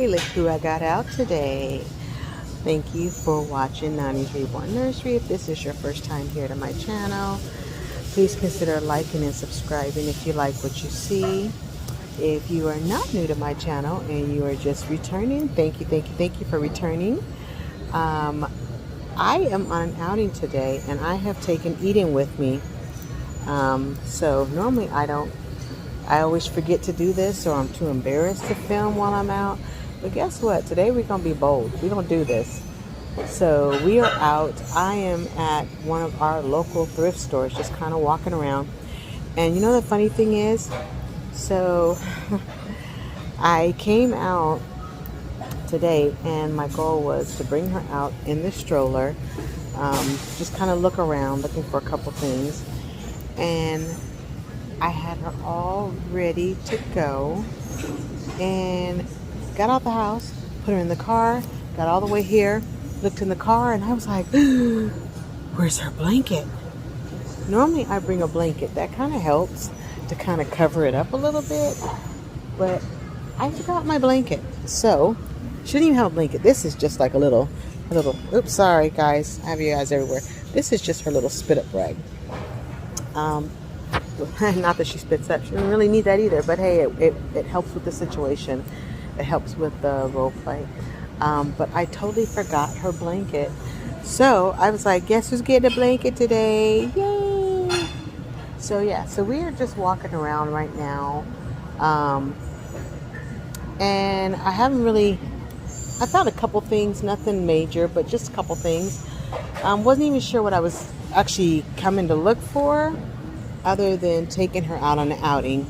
Hey, look who I got out today. Thank you for watching Nani's Reborn Nursery. If this is your first time here to my channel, please consider liking and subscribing if you like what you see. If you are not new to my channel and you are just returning, thank you for returning. I am on an outing today and I have taken Eden with me. So normally I always forget to do this, or I'm too embarrassed to film while I'm out. But guess what? Today we're going to be bold. We're going to do this. So we are out. I am at one of our local thrift stores, just kind of walking around. And you know the funny thing is, so I came out today and my goal was to bring her out in the stroller, just kind of look around, looking for a couple things. And I had her all ready to go and got out the house, put her in the car, got all the way here, looked in the car, and I was like, where's her blanket? Normally I bring a blanket. That kind of helps to kind of cover it up a little bit, but I forgot my blanket. So, she didn't even have a blanket. This is just like a little, oops, sorry guys, I have you guys everywhere. This is just her little spit up rag. Not that she spits up. She didn't really need that either. But hey, it helps with the situation. It helps with the role play. But I totally forgot her blanket. So I was like, guess who's getting a blanket today? Yay! So yeah, so we are just walking around right now. And I found a couple things, nothing major, but just a couple things. Wasn't even sure what I was actually coming to look for, other than taking her out on an outing,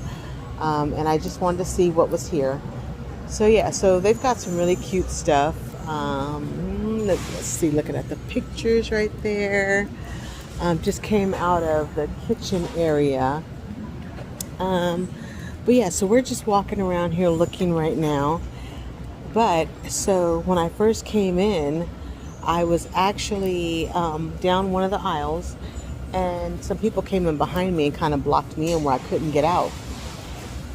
and I just wanted to see what was here. So yeah, so they've got some really cute stuff. Let's see, looking at the pictures right there. Just came out of the kitchen area. But yeah, so we're just walking around here looking right now. But so when I first came in, I was actually down one of the aisles, and some people came in behind me and kind of blocked me in where I couldn't get out.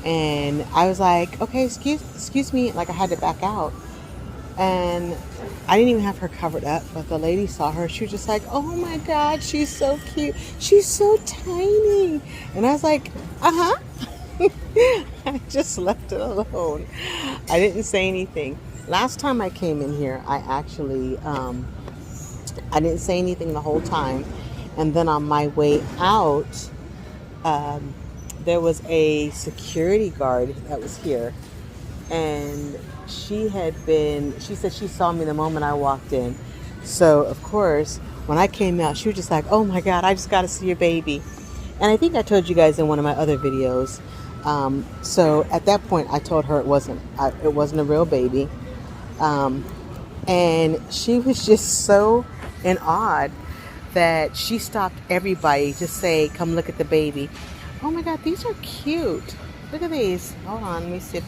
And I was like, okay, excuse me, like I had to back out. And I didn't even have her covered up, but the lady saw her. She was just like, oh my God, she's so cute. She's so tiny. And I was like, uh-huh. I just left it alone. I didn't say anything. Last time I came in here, I actually, I didn't say anything the whole time. And then on my way out, there was a security guard that was here. And she said she saw me the moment I walked in. So, of course, when I came out, she was just like, oh my God, I just got to see your baby. And I think I told you guys in one of my other videos. So at that point, I told her it wasn't a real baby. And she was just so in awe that she stopped everybody to say, come look at the baby. Oh my God, these are cute. Look at these. Hold on, let me see.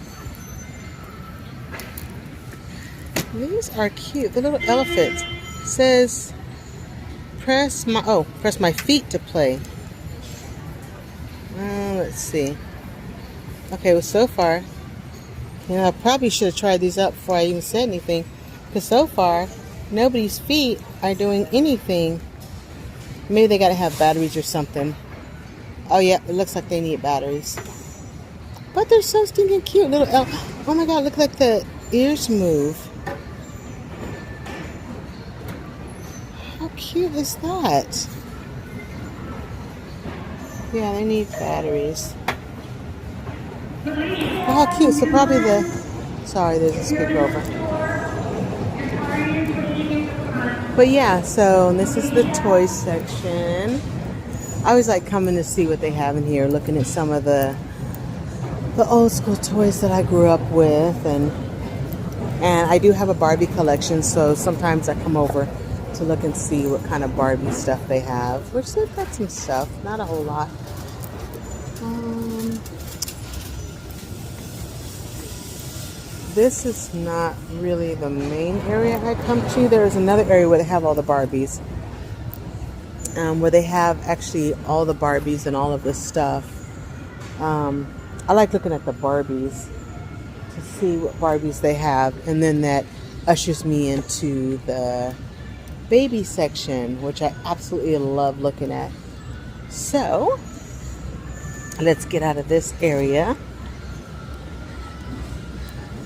These are cute. The little elephant says, press my feet to play. Let's see. Okay, well, so far, I probably should have tried these up before I even said anything, because so far, nobody's feet are doing anything. Maybe they got to have batteries or something. Oh yeah, it looks like they need batteries. But they're so stinking cute. Oh my God, look like the ears move. How cute is that? Yeah, they need batteries. Oh, how cute. So probably sorry, there's a speaker over. But yeah, so this is the toy section. I always like coming to see what they have in here, looking at some of the old school toys that I grew up with, and I do have a Barbie collection, so sometimes I come over to look and see what kind of Barbie stuff they have, which they've got some stuff, not a whole lot. This is not really the main area I come to. There is another area where they have all the Barbies. Where they have actually all the Barbies and all of this stuff. I like looking at the Barbies to see what Barbies they have, and then that ushers me into the baby section, which I absolutely love looking at. So let's get out of this area.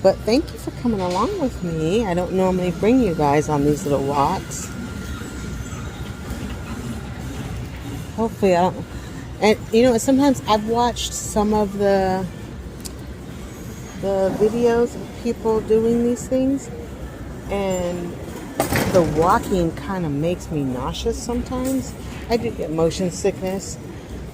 But thank you for coming along with me. I don't normally bring you guys on these little walks. Hopefully I don't. And you know, sometimes I've watched some of the videos of people doing these things, and the walking kind of makes me nauseous sometimes. I do get motion sickness.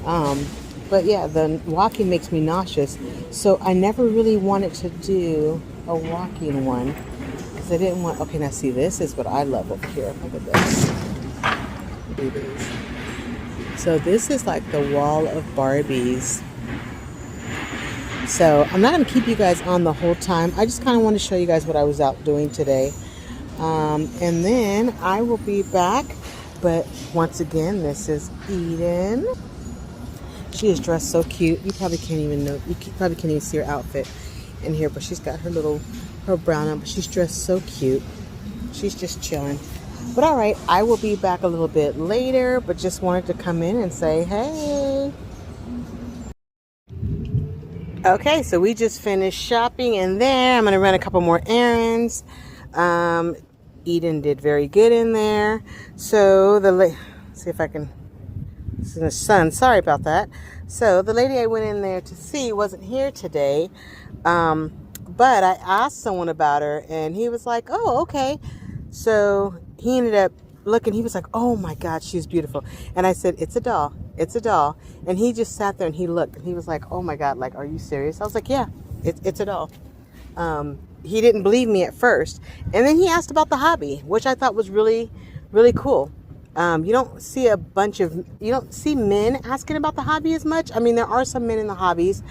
But yeah, the walking makes me nauseous. So I never really wanted to do a walking one because I didn't want, okay, now see, this is what I love over here. Look at this. Do these. So this is like the wall of Barbies. So I'm not going to keep you guys on the whole time. I just kind of want to show you guys what I was out doing today. And then I will be back. But once again, this is Eden. She is dressed so cute. You probably can't even know. Probably can't even see her outfit in here. But she's got her brown on. But she's dressed so cute. She's just chilling. But all right, I will be back a little bit later. But just wanted to come in and say, hey. Okay, so we just finished shopping, and then I'm going to run a couple more errands. Eden did very good in there. So see if I can. This is the sun. Sorry about that. So the lady I went in there to see wasn't here today, but I asked someone about her, and he was like, "Oh, okay." So he ended up looking. He was like, "Oh my God, she's beautiful." And I said, "It's a doll. It's a doll." And he just sat there and he looked, and he was like, "Oh my God, like, are you serious?" I was like, "Yeah, it's a doll." He didn't believe me at first, and then he asked about the hobby, which I thought was really, really cool. You don't see men asking about the hobby as much. I mean, there are some men in the hobbies,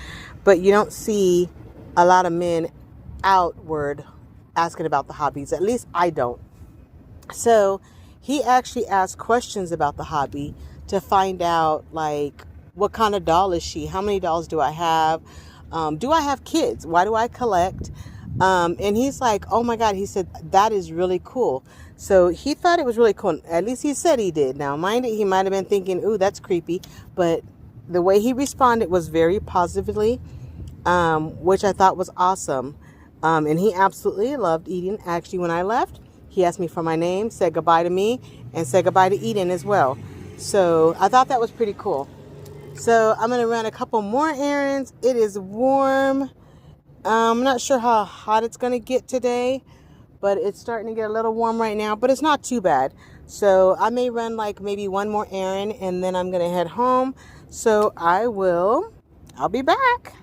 but you don't see a lot of men outward asking about the hobbies. At least I don't. So he actually asked questions about the hobby to find out, like, what kind of doll is she? How many dolls do I have? Do I have kids? Why do I collect? And he's like, oh my God, he said, that is really cool. So he thought it was really cool. At least he said he did. Now, mind it, he might have been thinking, ooh, that's creepy. But the way he responded was very positively, which I thought was awesome. And he absolutely loved Eden. Actually, when I left, he asked me for my name, said goodbye to me, and said goodbye to Eden as well. So I thought that was pretty cool. So I'm going to run a couple more errands. It is warm. I'm not sure how hot it's going to get today, but it's starting to get a little warm right now, but it's not too bad. So I may run like maybe one more errand, and then I'm going to head home. So I'll be back.